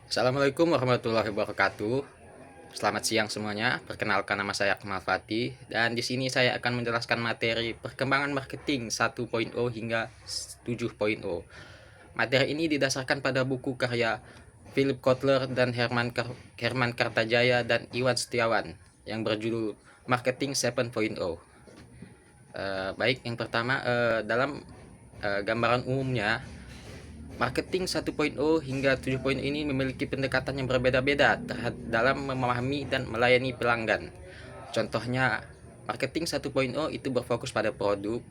Assalamualaikum warahmatullahi wabarakatuh. Selamat siang semuanya. Perkenalkan, nama saya Akmal Fatih dan di sini saya akan menjelaskan materi perkembangan marketing 1.0 hingga 7.0. Materi ini didasarkan pada buku karya Philip Kotler dan Herman Kartajaya dan Iwan Setiawan yang berjudul Marketing 7.0. Baik, yang pertama, dalam gambaran umumnya marketing 1.0 hingga 7.0 ini memiliki pendekatan yang berbeda-beda dalam memahami dan melayani pelanggan. Contohnya, marketing 1.0 itu berfokus pada produk,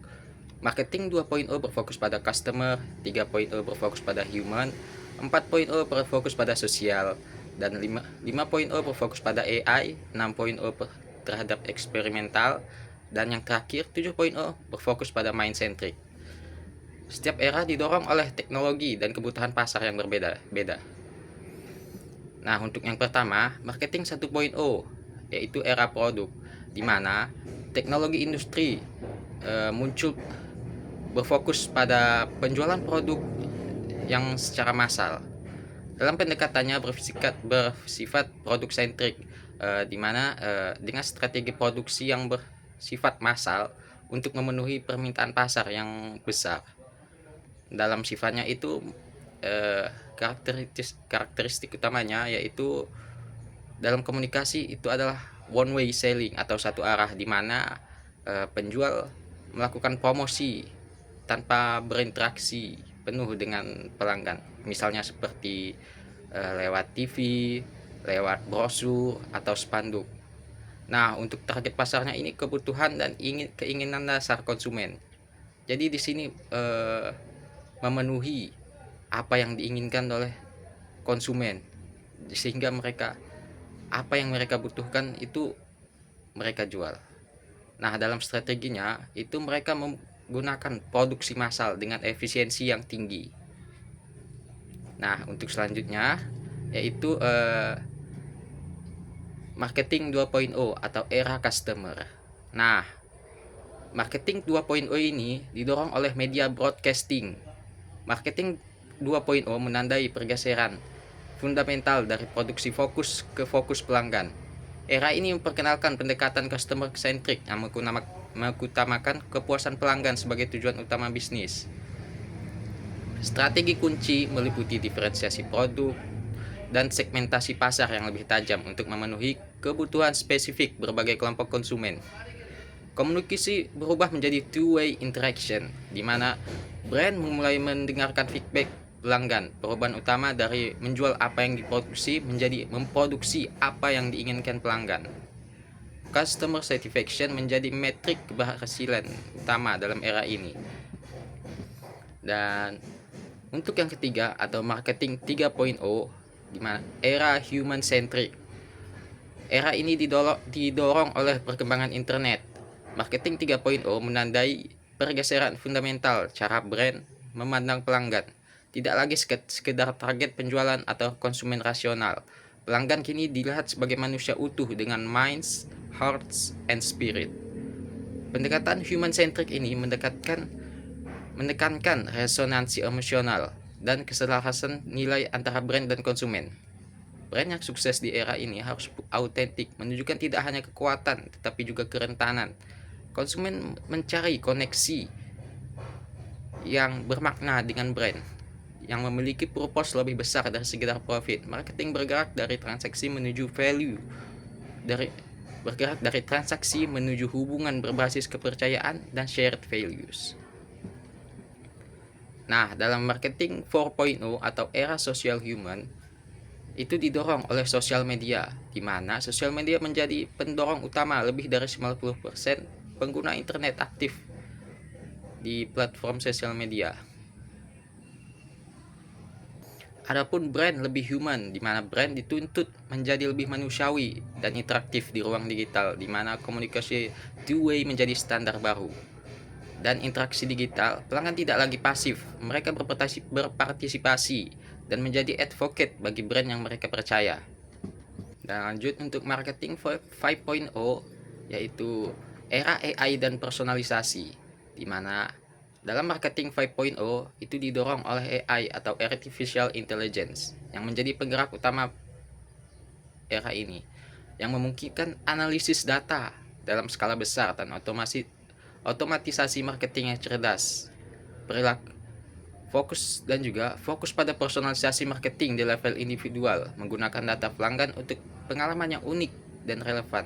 marketing 2.0 berfokus pada customer, 3.0 berfokus pada human, 4.0 berfokus pada sosial, dan 5.0 berfokus pada AI, 6.0 terhadap eksperimental, dan yang terakhir 7.0 berfokus pada mind-centric. Setiap era didorong oleh teknologi dan kebutuhan pasar yang berbeda-beda. Nah, untuk yang pertama, marketing 1.0 yaitu era produk, di mana teknologi industri muncul berfokus pada penjualan produk yang secara massal. Dalam pendekatannya bersifat produk sentrik, di mana dengan strategi produksi yang bersifat massal untuk memenuhi permintaan pasar yang besar. Dalam sifatnya itu karakteristik utamanya yaitu dalam komunikasi itu adalah one way selling atau satu arah, di mana penjual melakukan promosi tanpa berinteraksi penuh dengan pelanggan, misalnya seperti lewat TV, lewat brosur atau spanduk. Nah, untuk target pasarnya ini kebutuhan dan keinginan dasar konsumen. Jadi di sini memenuhi apa yang diinginkan oleh konsumen, sehingga apa yang mereka butuhkan itu mereka jual. Nah, dalam strateginya itu mereka menggunakan produksi massal dengan efisiensi yang tinggi. Nah, untuk selanjutnya yaitu marketing 2.0 atau era customer. Nah, marketing 2.0 ini didorong oleh media broadcasting. Marketing 2.0 menandai pergeseran fundamental dari produksi fokus ke fokus pelanggan. Era ini memperkenalkan pendekatan customer centric yang mengutamakan kepuasan pelanggan sebagai tujuan utama bisnis. Strategi kunci meliputi diferensiasi produk dan segmentasi pasar yang lebih tajam untuk memenuhi kebutuhan spesifik berbagai kelompok konsumen. Komunikasi berubah menjadi two-way interaction, di mana brand mulai mendengarkan feedback pelanggan. Perubahan utama dari menjual apa yang diproduksi menjadi memproduksi apa yang diinginkan pelanggan. Customer satisfaction menjadi metrik keberhasilan utama dalam era ini. Dan untuk yang ketiga atau marketing 3.0, di mana era human centric. Era ini didorong oleh perkembangan internet. Marketing 3.0 menandai pergeseran fundamental cara brand memandang pelanggan. Tidak lagi sekedar target penjualan atau konsumen rasional. Pelanggan kini dilihat sebagai manusia utuh dengan minds, hearts, and spirit. Pendekatan human-centric ini menekankan resonansi emosional dan keselarasan nilai antara brand dan konsumen. Brand yang sukses di era ini harus autentik, menunjukkan tidak hanya kekuatan tetapi juga kerentanan. Konsumen mencari koneksi yang bermakna dengan brand yang memiliki purpose lebih besar dari sekedar profit. Marketing bergerak dari transaksi menuju value, bergerak dari transaksi menuju hubungan berbasis kepercayaan dan shared values. Nah, dalam marketing 4.0 atau era social human itu didorong oleh sosial media, di mana sosial media menjadi pendorong utama. Lebih dari 90% pengguna internet aktif di platform sosial media. Adapun brand lebih human, di mana brand dituntut menjadi lebih manusiawi dan interaktif di ruang digital, di mana komunikasi two-way menjadi standar baru. Dan interaksi digital, pelanggan tidak lagi pasif, mereka berpartisipasi dan menjadi advocate bagi brand yang mereka percaya. Dan lanjut untuk marketing 5.0, yaitu era AI dan personalisasi, di mana Dalam marketing 5.0 itu didorong oleh AI atau Artificial Intelligence yang menjadi penggerak utama era ini, yang memungkinkan analisis data dalam skala besar dan otomatisasi marketing yang cerdas, perilaku fokus pada personalisasi marketing di level individual menggunakan data pelanggan untuk pengalaman yang unik dan relevan.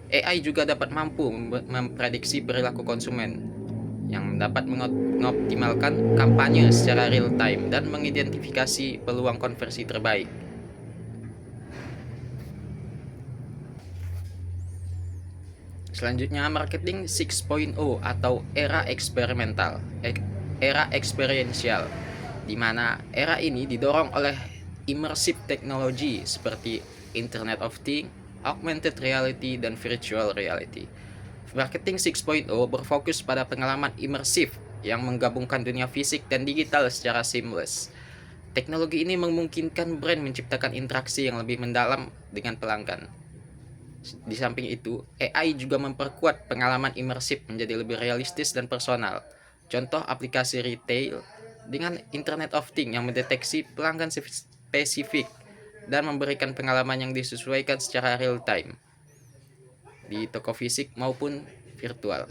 AI juga dapat mampu memprediksi perilaku konsumen yang dapat mengoptimalkan kampanye secara real time dan mengidentifikasi peluang konversi terbaik. Selanjutnya, marketing 6.0 atau era eksperimental, era experiential, di mana era ini didorong oleh immersive teknologi seperti Internet of Things, augmented reality, dan virtual reality. Marketing 6.0 berfokus pada pengalaman imersif yang menggabungkan dunia fisik dan digital secara seamless. Teknologi ini memungkinkan brand menciptakan interaksi yang lebih mendalam dengan pelanggan. Di samping itu, AI juga memperkuat pengalaman imersif menjadi lebih realistis dan personal. Contoh aplikasi retail dengan Internet of Things yang mendeteksi pelanggan spesifik dan memberikan pengalaman yang disesuaikan secara real time di toko fisik maupun virtual.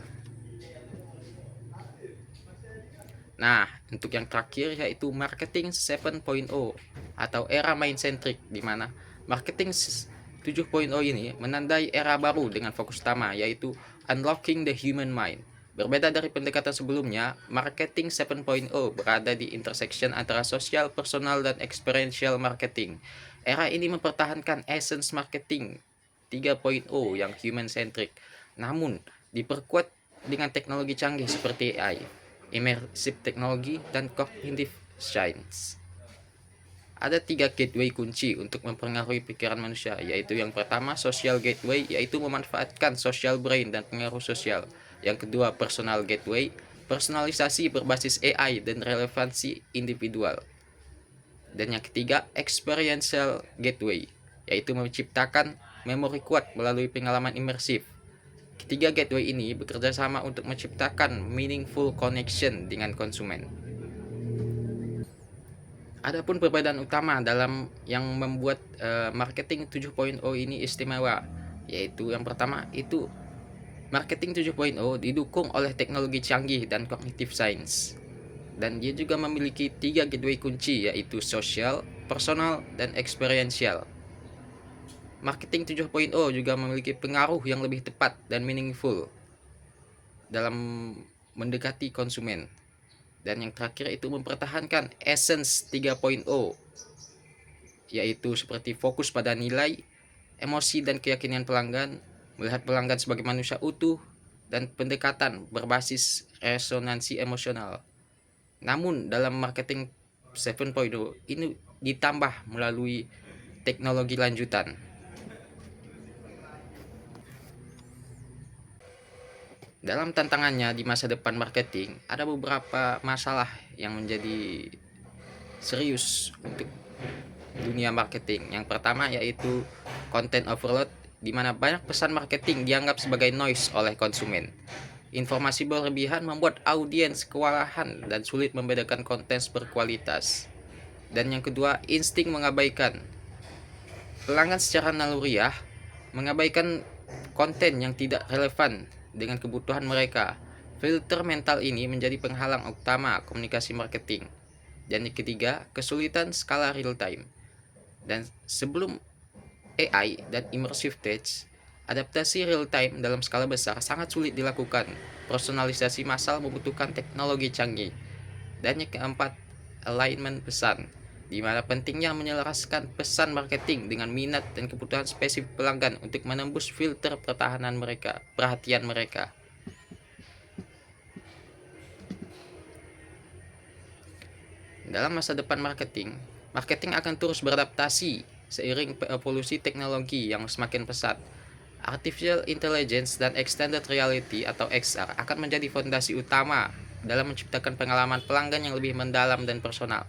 Nah, untuk yang terakhir yaitu marketing 7.0 atau era mind-centric, di mana marketing 7.0 ini menandai era baru dengan fokus utama yaitu unlocking the human mind. Berbeda dari pendekatan sebelumnya, marketing 7.0 berada di intersection antara sosial, personal, dan experiential marketing. Era ini mempertahankan essence marketing 3.0 yang human-centric, namun diperkuat dengan teknologi canggih seperti AI, immersive teknologi, dan cognitive science. Ada 3 gateway kunci untuk mempengaruhi pikiran manusia, yaitu yang pertama social gateway, yaitu memanfaatkan social brain dan pengaruh sosial. Yang kedua personal gateway, personalisasi berbasis AI dan relevansi individual. Dan yang ketiga experiential gateway, yaitu menciptakan memori kuat melalui pengalaman imersif. Ketiga gateway ini bekerja sama untuk menciptakan meaningful connection dengan konsumen. Adapun perbedaan utama dalam yang membuat marketing 7.0 ini istimewa, yaitu yang pertama itu marketing 7.0 didukung oleh teknologi canggih dan cognitive science. Dan dia juga memiliki 3 gateway kunci, yaitu social, personal, dan experiential. Marketing 7.0 juga memiliki pengaruh yang lebih tepat dan meaningful dalam mendekati konsumen. Dan yang terakhir itu mempertahankan essence 3.0, yaitu seperti fokus pada nilai, emosi, dan keyakinan pelanggan, melihat pelanggan sebagai manusia utuh, dan pendekatan berbasis resonansi emosional. Namun dalam marketing 7.0 ini ditambah melalui teknologi lanjutan. Dalam tantangannya di masa depan marketing, ada beberapa masalah yang menjadi serius untuk dunia marketing. Yang pertama yaitu content overload, di mana banyak pesan marketing dianggap sebagai noise oleh konsumen. Informasi berlebihan membuat audiens kewalahan dan sulit membedakan konten berkualitas. Dan yang kedua, insting mengabaikan. Pelanggan secara naluriah mengabaikan konten yang tidak relevan dengan kebutuhan mereka. Filter mental ini menjadi penghalang utama komunikasi marketing. Dan yang ketiga, kesulitan skala real time. Dan sebelum AI dan immersive text, adaptasi real time dalam skala besar sangat sulit dilakukan. Personalisasi massal membutuhkan teknologi canggih. Dan yang keempat, alignment pesan, di mana pentingnya menyelaraskan pesan marketing dengan minat dan kebutuhan spesifik pelanggan untuk menembus filter pertahanan mereka, perhatian mereka. Dalam masa depan marketing akan terus beradaptasi seiring evolusi teknologi yang semakin pesat. Artificial Intelligence dan Extended Reality atau XR akan menjadi fondasi utama dalam menciptakan pengalaman pelanggan yang lebih mendalam dan personal.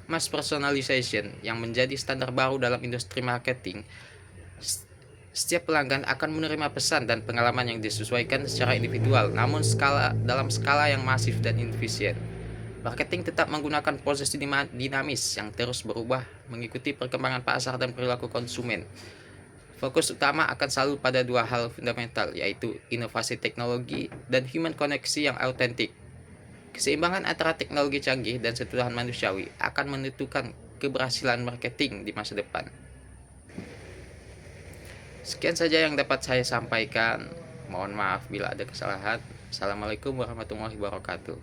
Mass personalization yang menjadi standar baru dalam industri marketing Setiap pelanggan akan menerima pesan dan pengalaman yang disesuaikan secara individual, namun dalam skala yang masif dan efisien. Marketing tetap menggunakan proses dinamis yang terus berubah mengikuti perkembangan pasar dan perilaku konsumen. Fokus utama akan selalu pada dua hal fundamental, yaitu inovasi teknologi dan human koneksi yang autentik. Keseimbangan antara teknologi canggih dan sentuhan manusiawi akan menentukan keberhasilan marketing di masa depan. Sekian saja yang dapat saya sampaikan. Mohon maaf bila ada kesalahan. Assalamualaikum warahmatullahi wabarakatuh.